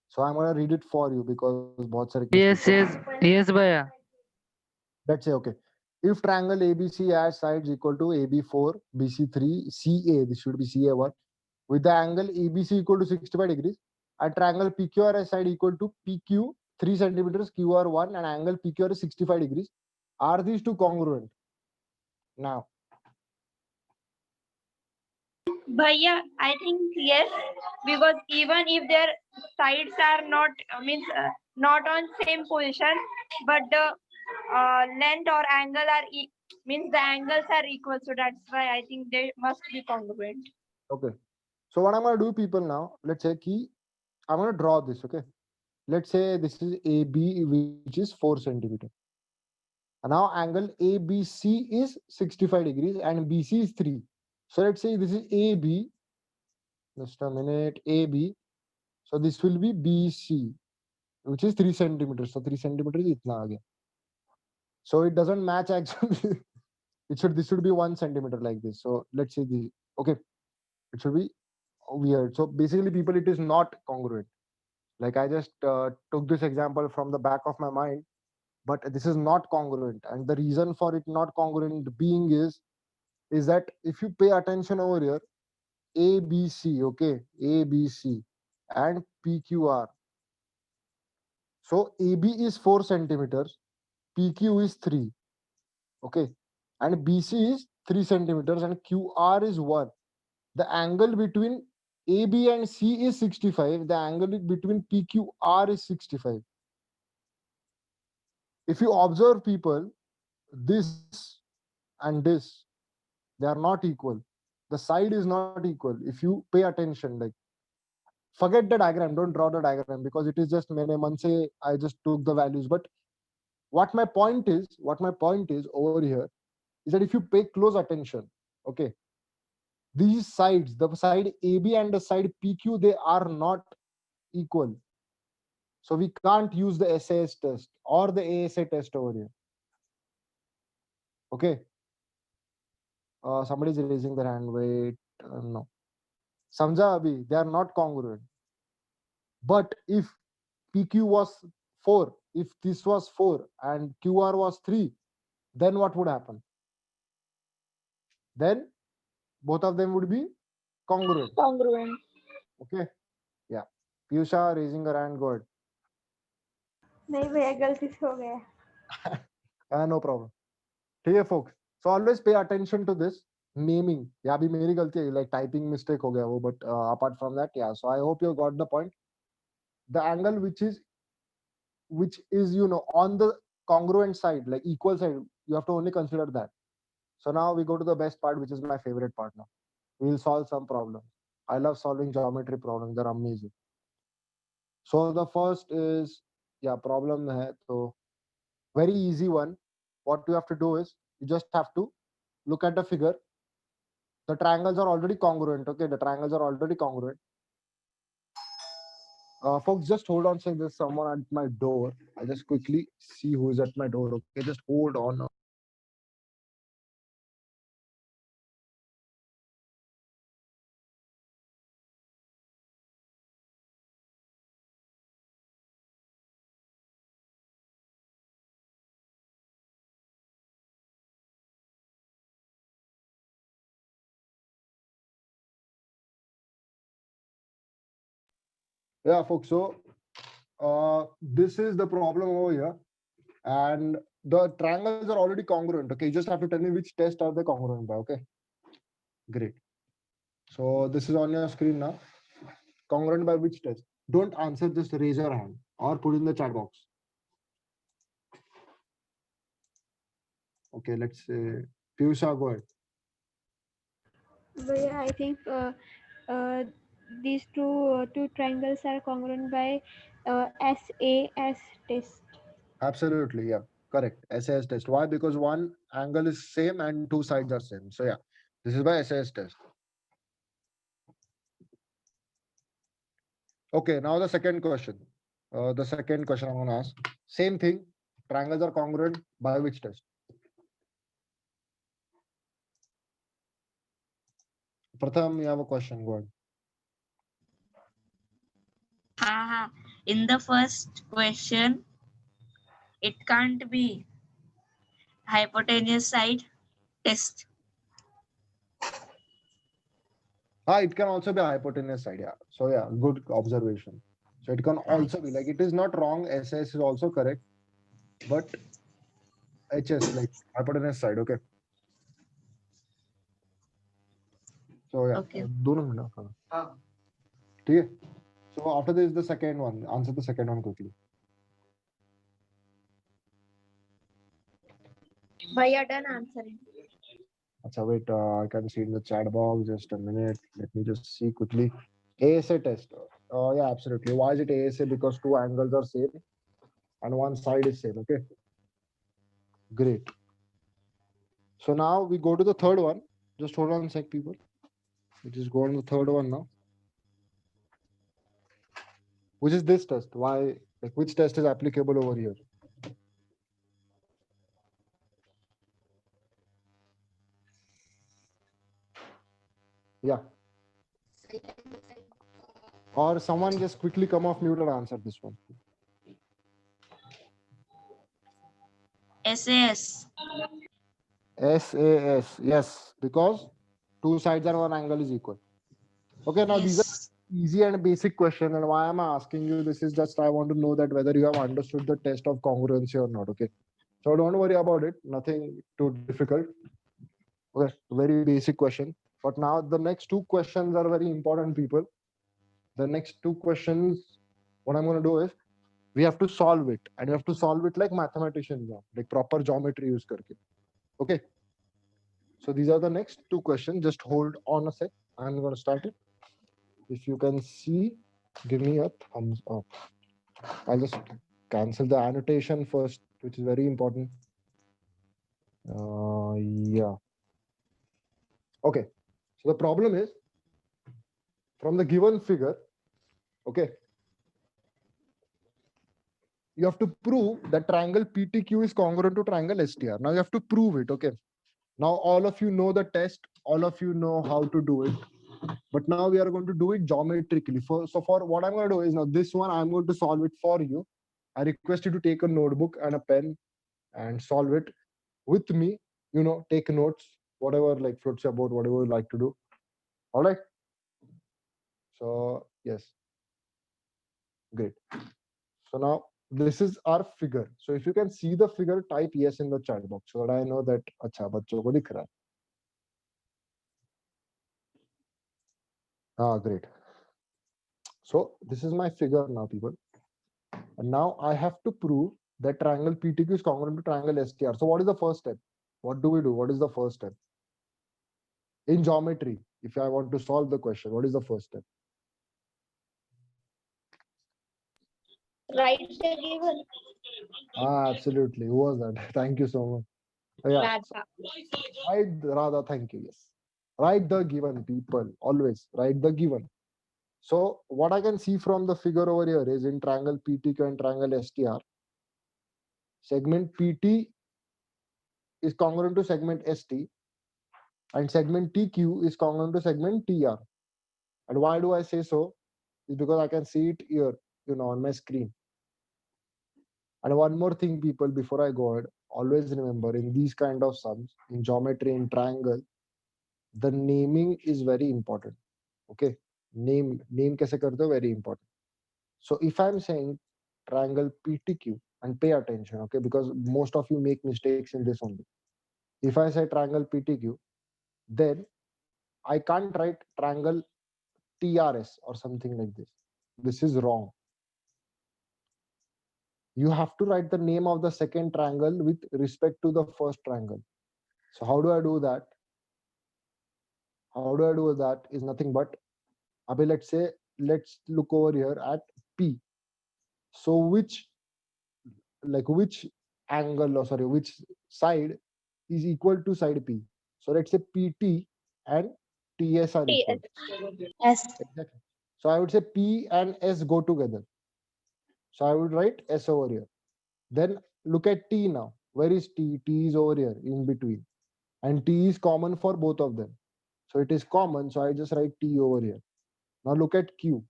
So I'm gonna read it for you because बहुत सारे yes भैया. Let's say, okay, if triangle ABC has sides equal to AB4, BC3, CA, this should be CA1, with the angle ABC equal to 65 degrees, and triangle PQR has side equal to PQ 3 centimeters, QR1, and angle PQR is 65 degrees. Are these two congruent? Now, Bhaiya, I think yes, because even if their sides are not not on same position, but the length or angle are means the angles are equal, so that's why I think they must be congruent. okay. So what I'm gonna do, people, now, let's say key, I'm gonna draw this, okay? Let's say this is AB, which is 4 centimeter. And now angle ABC is 65 degrees and BC is 3. So let's say this is AB. Just a minute, AB. So this will be BC, which is 3 centimeters. So 3 centimeters is itna again. So it doesn't match actually. This should be 1 centimeter like this. So let's say the okay, it should be weird. So basically, people, it is not congruent. Like I just took this example from the back of my mind, but this is not congruent, and the reason for it not congruent being is that if you pay attention over here, ABC, okay, ABC and PQR. So AB is 4 centimeters, PQ is 3, okay, and BC is 3 centimeters, and QR is 1. The angle between AB and C is 65. The angle between PQR is 65. If you observe people, this and this, they are not equal. The side is not equal. If you pay attention, like, forget the diagram, don't draw the diagram because it is just मैंने मन से I just took the values. But what my point is over here is that if you pay close attention, okay, these sides, the side AB and the side PQ, they are not equal. So we can't use the SAS test or the ASA test over here. Okay. Somebody's raising their hand. Wait, no. Samjha abhi, they are not congruent. But if PQ was 4, if this was 4 and QR was 3, then what would happen? Then both of them would be congruent. Congruent. Okay. Yeah. Piyusha raising her hand. Go ahead. नहीं भैया गलती से हो गया. No problem. Okay, folks. So always pay attention to this naming. Yeah, bhi meri galti hai, like typing mistake ho gaya wo, but apart from that, yeah. So I hope you got the point. The angle which is on the congruent side, like equal side, you have to only consider that. So now we go to the best part, which is my favorite part now. We'll solve some problems. I love solving geometry problems. They're amazing. So the first is, yeah, problem hai. So very easy one. What you have to do is you just have to look at the figure. The triangles are already congruent. Okay, the triangles are already congruent. Folks, just hold on. Say there's someone at my door. I'll just quickly see who is at my door. Okay, just hold on. Yeah, folks. So this is the problem over here, and the triangles are already congruent. Okay, you just have to tell me which test are they congruent by. Okay, great. So this is on your screen now. Congruent by which test? Don't answer, just raise your hand or put in the chat box. Okay, let's say Piyusha, go ahead. भैया I think these two triangles are congruent by SAS test. Absolutely, yeah, correct. SAS test. Why? Because one angle is same and two sides are same. So yeah, this is by SAS test. Okay, now the second question. The second question I'm going to ask. Same thing. Triangles are congruent by which test? Pratham, you have a question. Go ahead. In the first question, it can't be hypotenuse side test. It can also be a hypotenuse side. Yeah. So yeah, good observation. So it can also be like, it is not wrong. SAS is also correct, but HS like hypotenuse side. Okay. So yeah. Okay. दोनों minute. ठीक है. So after this, the second one. Answer the second one quickly. भैया done answering. Achha, wait, I can see in the chat box. Just a minute. Let me just see quickly. ASA test. Yeah, absolutely. Why is it ASA? Because two angles are same and one side is same. Okay. Great. So now we go to the third one. Just hold on a sec, people. We just go on the third one now. Which is this test? Why? Like, which test is applicable over here? Yeah. Or someone just quickly come off mute and answer this one. SAS. SAS. Yes, because two sides and one angle is equal. Okay, now these are Yes. easy and basic question. And why am I asking you? This is just I want to know that whether you have understood the test of congruency or not. Okay. So don't worry about it. Nothing too difficult. Okay, very basic question. But now the next two questions are very important, people. The next two questions, what I'm going to do is we have to solve it, and you have to solve it like mathematicians, like proper geometry use karke. Okay. So these are the next two questions. Just hold on a sec. I'm going to start it. If you can see, give me a thumbs up. I'll just cancel the annotation first, which is very important. Yeah. Okay. So the problem is from the given figure, okay, you have to prove that triangle PTQ is congruent to triangle STR. Now you have to prove it. Okay. Now all of you know the test. All of you know how to do it. But now we are going to do it geometrically. So for what I'm going to do is now this one, I'm going to solve it for you. I request you to take a notebook and a pen and solve it with me. Take notes, whatever like floats your boat, whatever you like to do. All right. So yes, great. So now this is our figure. So if you can see the figure, type yes in the chat box so that I know that अच्छा बच्चों को दिख रहा है. Great. So this is my figure now, people. And now I have to prove that triangle PTQ is congruent to triangle STR. So what is the first step? What do we do? What is the first step? In geometry, if I want to solve the question, what is the first step? Write the given. Absolutely. Who was that? Thank you so much. Yeah. Radha. Write Radha. Thank you. Yes. Write the given, people. Always write the given. So what I can see from the figure over here is in triangle PTQ and triangle STR, segment PT is congruent to segment ST and segment TQ is congruent to segment TR. And why do I say so? Is because I can see it here, on my screen. And one more thing, people, before I go ahead, always remember in these kind of sums, in geometry, in triangle, the naming is very important. Okay. Name kaise karte ho, very important. So if I'm saying triangle PTQ, and pay attention, okay, because most of you make mistakes in this only. If I say triangle PTQ, then I can't write triangle TRS or something like this. This is wrong. You have to write the name of the second triangle with respect to the first triangle. So how do I do that? How do I do that is nothing but, let's look over here at P. So which angle, or sorry, which side is equal to side P? So let's say PT and TS are equal. S. Exactly. So I would say P and S go together. So I would write S over here. Then look at T now. Where is T? T is over here in between. And T is common for both of them. So it is common. So I just write T over here. Now look at Q.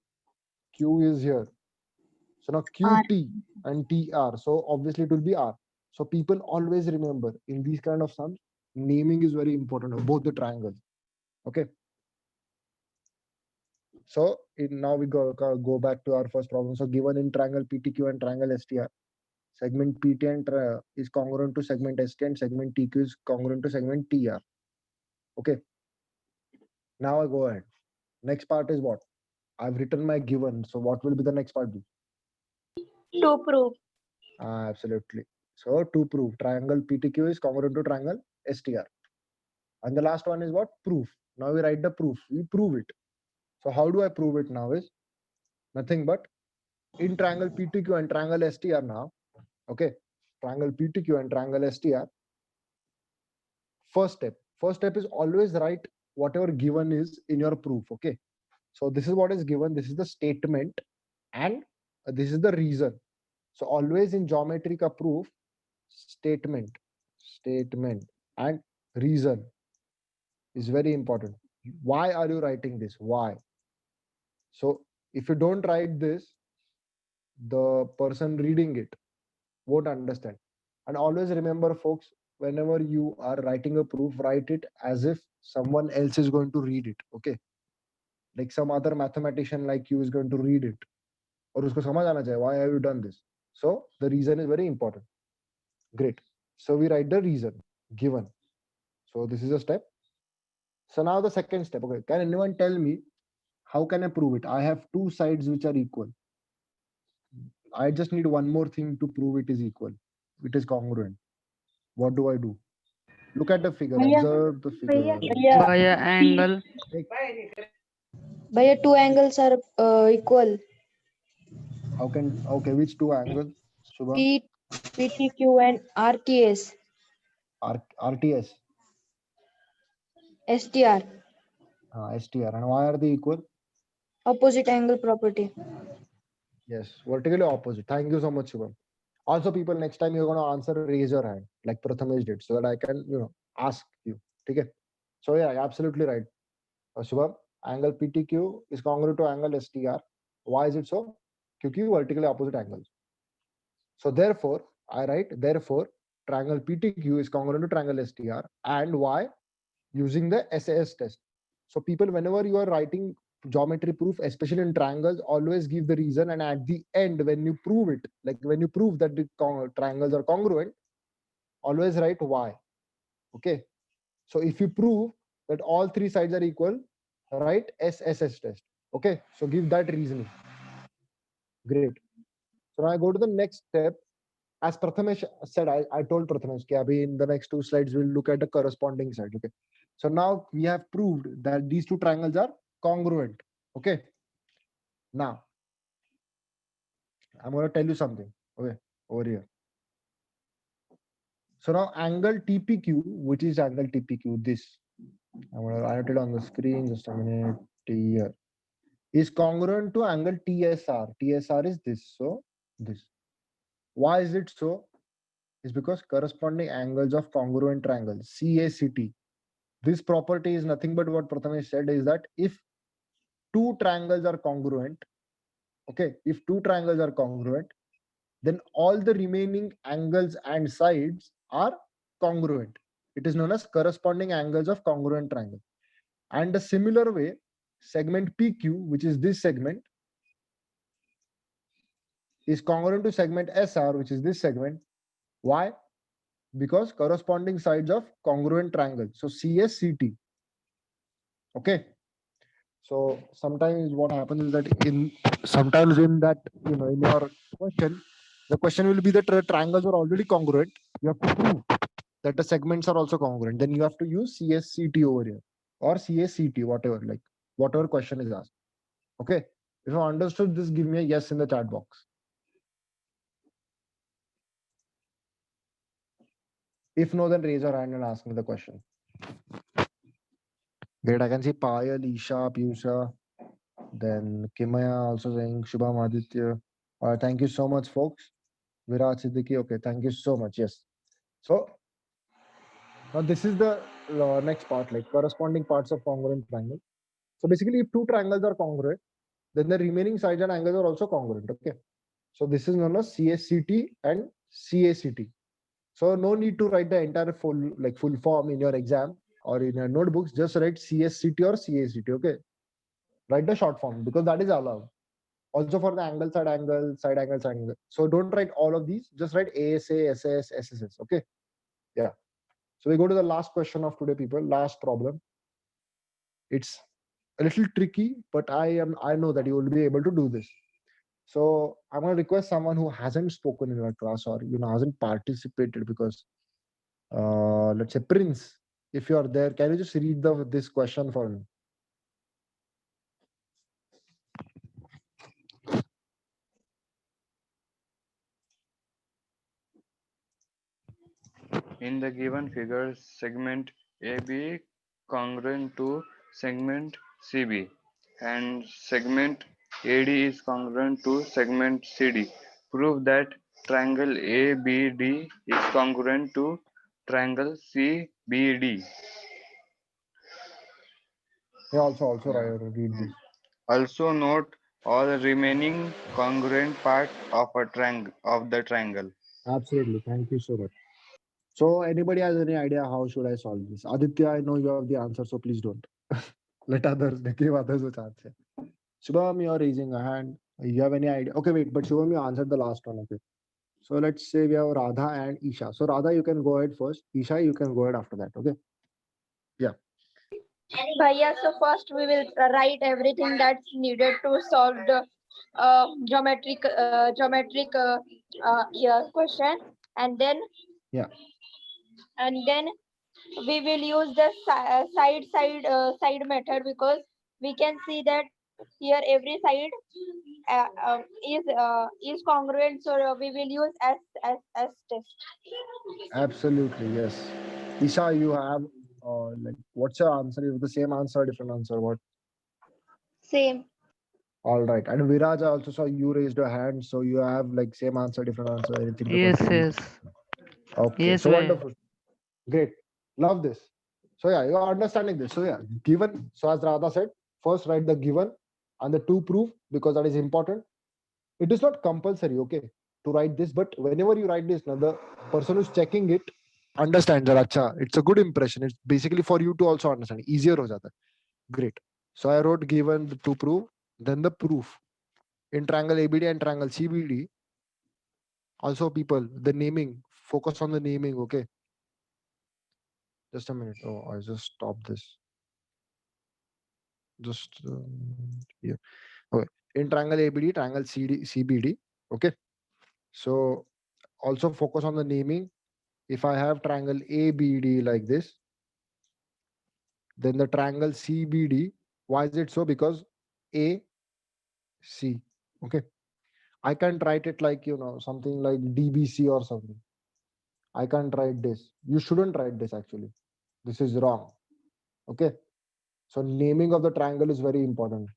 Q is here. So now QT and TR. So obviously it will be R. So people always remember in these kind of sums, naming is very important of both the triangles. Okay. So now we go back to our first problem. So given in triangle PTQ and triangle STR, segment PT and is congruent to segment ST and segment TQ is congruent to segment TR. Okay. Now I go ahead. Next part is what? I've written my given. So what will be the next part be? To prove. Absolutely. So to prove triangle PTQ is congruent to triangle STR. And the last one is what? Proof. Now we write the proof. We prove it. So how do I prove it now is nothing but in triangle PTQ and triangle STR now. Okay. Triangle PTQ and triangle STR. First step is always write whatever given is in your proof. Okay. So this is what is given. This is the statement and this is the reason. So always in geometry ka proof, statement and reason is very important. Why are you writing this? Why? So if you don't write this, the person reading it won't understand. And always remember, folks, whenever you are writing a proof, write it as if someone else is going to read it. Okay, like some other mathematician like you is going to read it, और उसको समझ आना चाहिए why have you done this. So the reason is very important. Great. So we write the reason given. So this is a step. So now the second step. Okay, can anyone tell me how can I prove it? I have two sides which are equal. I just need one more thing to prove it is equal. It is congruent. What do I do? Look at the figure. Bhaiya. Observe the figure. Via angle. Bhaiya, two angles are equal. How can, okay, which two angles? Shubham? PTQ and RTS. RTS, STR. STR. And why are they equal? Opposite angle property. Yes, vertically opposite. Thank you so much, Shubham. Also, people, next time you're going to answer, raise your hand like Prathamesh did, so that I can, ask you. Okay. So yeah, absolutely right. Shubham, angle PTQ is congruent to angle STR. Why is it so? Because vertically opposite angles. So therefore, I write, therefore, triangle PTQ is congruent to triangle STR. And why? Using the SAS test. So people, whenever you are writing geometry proof, especially in triangles, always give the reason, and at the end, when you prove it, like when you prove that the triangles are congruent, always write why. Okay. So if you prove that all three sides are equal, write SSS test. Okay. So give that reasoning. Great. So now I go to the next step. As Prathamesh said, I told Prathamesh that in the next two slides, we'll look at the corresponding side. Okay. So now we have proved that these two triangles are congruent. Okay. Now, I'm going to tell you something. Okay. Over here. So now angle TPQ, which is angle TPQ, this. I'm going to write it on the screen. Just a minute. Here. Is congruent to angle TSR. TSR is this. So this. Why is it so? Is because corresponding angles of congruent triangles, CACT. This property is nothing but what Prathamesh said, is that if two triangles are congruent, okay, if two triangles are congruent, then all the remaining angles and sides are congruent. It is known as corresponding angles of congruent triangle. And a similar way, segment PQ, which is this segment, is congruent to segment SR, which is this segment. Why? Because corresponding sides of congruent triangle. So CSCT. Okay. So sometimes what happens is that in that, in your question, the question will be that triangles are already congruent. You have to prove that the segments are also congruent. Then you have to use CSCT over here or CACT, whatever question is asked. Okay. If you understood this, give me a yes in the chat box. If no, then raise your hand and ask me the question. Great. I can see Payal, Isha, Piyusha, then Kimaya also saying Shubham Aditya. Thank you so much, folks. Virat Siddiqui. Okay, thank you so much. Yes. So now this is the next part, like corresponding parts of congruent triangle. So basically, if two triangles are congruent, then the remaining sides and angles are also congruent. Okay. So this is known as CSCT and CACT. So no need to write the entire full form in your exam or in your notebooks. Just write CSCT or CACT. Okay. Write the short form because that is allowed. Also for the angle, side angle, side angle, side angle. So don't write all of these. Just write ASA, SAS, SSS. Okay. Yeah. So we go to the last question of today, people. Last problem. It's a little tricky, but I know that you will be able to do this. So I'm going to request someone who hasn't spoken in our class or hasn't participated, because let's say Prince, if you are there, can you just read this question for me? In the given figure, segment AB congruent to segment CB and segment AD is congruent to segment CD. Prove that triangle ABD is congruent to triangle CBD. Yeah, also read this. Also note all remaining congruent parts of the triangle. Absolutely. Thank you so much. So anybody has any idea how should I solve this? Aditya, I know you have the answer, so please don't. Let others give others a chance. Shubham, you're raising a hand. You have any idea? Okay, wait, but Shubham, you answered the last one. Okay. So let's say we have Radha and Isha. So Radha, you can go ahead first. Isha, you can go ahead after that. Okay. Yeah. Bhaiya, so first we will write everything that's needed to solve the geometric yeah, question, and then Yeah. and then we will use the side method, because we can see that here every side is congruent, so we will use S test. Absolutely. Yes. Isha, you have like what's your answer? You have the same answer, different answer. What? Same. All right. And Viraj, I also saw you raised your hand. So you have like same answer, different answer, anything to Yes, contribute? yes, Okay. yes, So bhai. wonderful. Great. Love this. So yeah, you're understanding this. So yeah, given. So as Radha said, first write the given and the to prove, because that is important. It is not compulsory, okay, to write this, but whenever you write this, now the person who's checking it understands that acha, it's a good impression. It's basically for you to also understand. Easier ho jata hai. Great. So I wrote given to prove, then the proof. In triangle ABD and triangle CBD, also people, the naming, focus on the naming, okay? Just a minute. Oh, I just stopped this. Just here. Okay. In triangle ABD, triangle CBD, okay? So also focus on the naming. If I have triangle ABD like this, then the triangle CBD, why is it so? Because AC, okay? I can't write it like, something like DBC or something. I can't write this. You shouldn't write this actually. This is wrong, okay? So naming of the triangle is very important.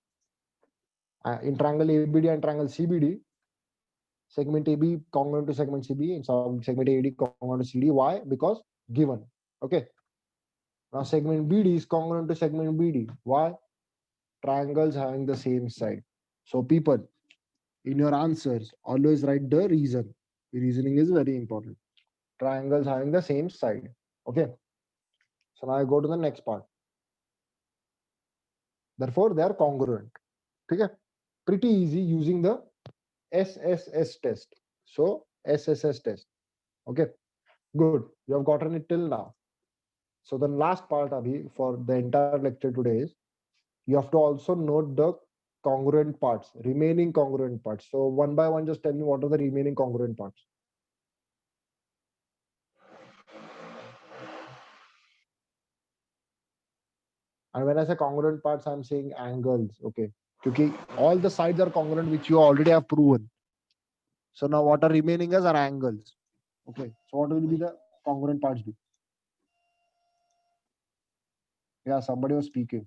In triangle ABD and triangle CBD, segment AB congruent to segment CB and segment AD congruent to CD. Why? Because given, okay? Now segment BD is congruent to segment BD. Why? Triangles having the same side. So people, in your answers, always write the reason. The reasoning is very important. Triangles having the same side. Okay. So now I go to the next part. Therefore, they are congruent. Okay. Pretty easy using the SSS test. So SSS test. Okay. Good. You have gotten it till now. So the last part, Abhi, for the entire lecture today is you have to also note the congruent parts, remaining congruent parts. So one by one, just tell me what are the remaining congruent parts. And when I say congruent parts, I'm saying angles. Okay. Because all the sides are congruent, which you already have proven. So now what are remaining as are angles. Okay. So what will be the congruent parts be? Yeah, somebody was speaking.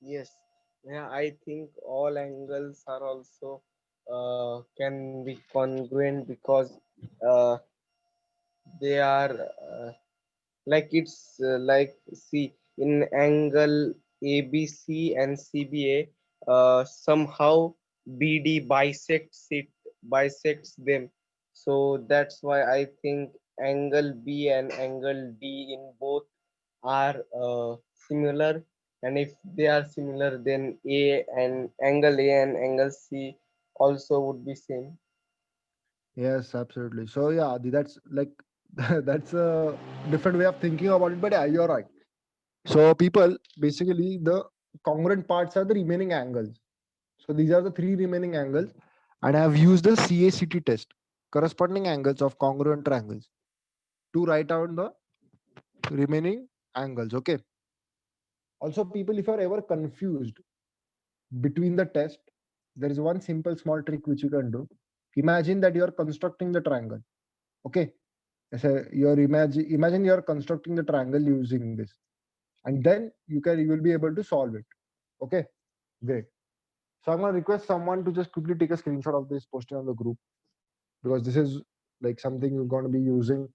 Yes. Yeah, I think all angles are also can be congruent because uh, they are like it's like see in angle ABC and CBA somehow BD bisects them, so that's why I think angle B and angle D in both are similar, and if they are similar then A and angle C also would be same. Yes, absolutely. So yeah, that's like that's a different way of thinking about it. But yeah, you're right. So people, basically the congruent parts are the remaining angles. So these are the three remaining angles, and I have used the CACT test, corresponding angles of congruent triangles, to write out the remaining angles. Okay. Also, people, if you're ever confused between the test, there is one simple small trick which you can do. Imagine that you're constructing the triangle. Okay. So imagine you're constructing the triangle using this, and then you will be able to solve it. Okay. Great. So I'm gonna request someone to just quickly take a screenshot of this, post it on the group, because this is like something you're going to be using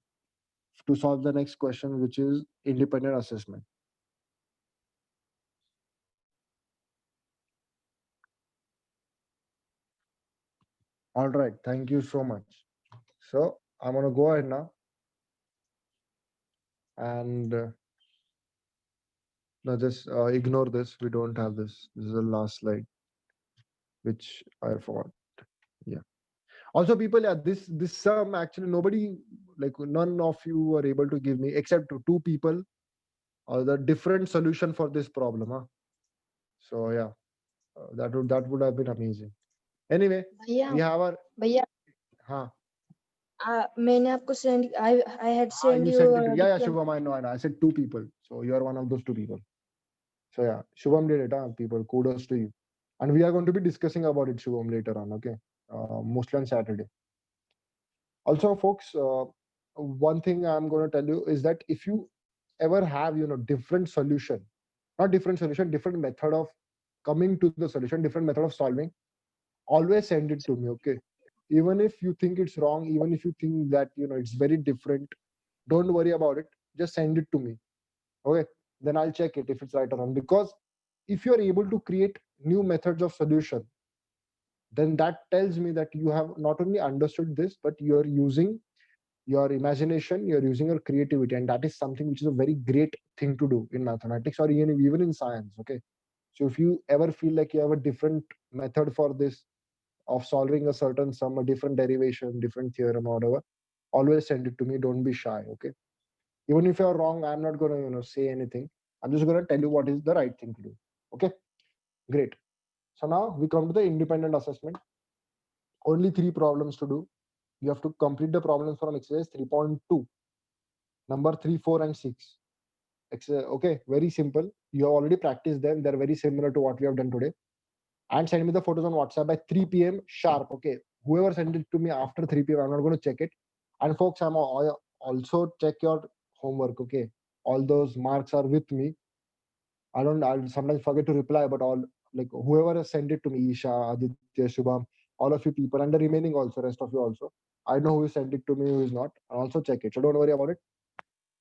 to solve the next question, which is independent assessment. All right, thank you so much. So I'm gonna go ahead now. And no, just ignore this. We don't have this. This is the last slide, which I forgot. Yeah. Also, people, yeah, this sum actually nobody, like none of you were able to give me except two people the different solution for this problem. Huh? So yeah, that would have been amazing. Anyway, भैया we have our भैया huh. मैंने आपको send I had Ah, sent you you sent it. Yeah, yeah, different. Shubham, I know. I said two people. So you are one of those two people. So yeah, Shubham did it, huh? People, kudos to you. And we are going to be discussing about it, Shubham, later on. Okay, mostly on Saturday. Also, folks, one thing I'm going to tell you is that if you ever have, different solution, not different solution, different method of coming to the solution, different method of solving, always send it to me. Okay, even if you think it's wrong, even if you think that it's very different, don't worry about it. Just send it to me. Okay, then I'll check it if it's right or wrong. Because if you're able to create new methods of solution, then that tells me that you have not only understood this, but you're using your imagination, you're using your creativity, and that is something which is a very great thing to do in mathematics or even in science. Okay, so if you ever feel like you have a different method for this of solving a certain sum, a different derivation, different theorem or whatever, always send it to me. Don't be shy. Okay, even if you're wrong, I'm not gonna say anything. I'm just gonna tell you what is the right thing to do. Okay, great. So now we come to the independent assessment. Only 3 problems to do. You have to complete the problems from exercise 3.2, number 3, 4, and 6. Okay, very simple. You have already practiced them. They're very similar to what we have done today. And send me the photos on WhatsApp by 3 p.m. sharp. Okay, whoever sent it to me after 3 p.m., I'm not going to check it. And folks, I'm also check your homework. Okay, all those marks are with me. I'll sometimes forget to reply, but all, like, whoever has sent it to me, Isha, Aditya, Shubham, all of you people, and the remaining also, rest of you also, I know who sent it to me, who is not. I'll also check it. So don't worry about it.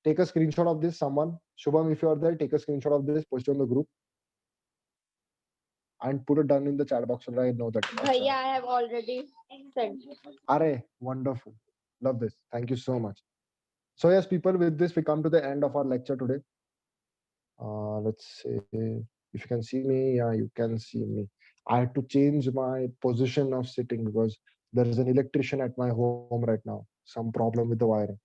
Take a screenshot of this. Someone, Shubham, if you are there, take a screenshot of this, post it on the group, and put it down in the chat box so that I know that. Bhaiya, I have already sent. Are wonderful. Love this. Thank you so much. So yes, people, with this we come to the end of our lecture today. Let's say if you can see me. Yeah, you can see me. I had to change my position of sitting because there is an electrician at my home right now. Some problem with the wiring.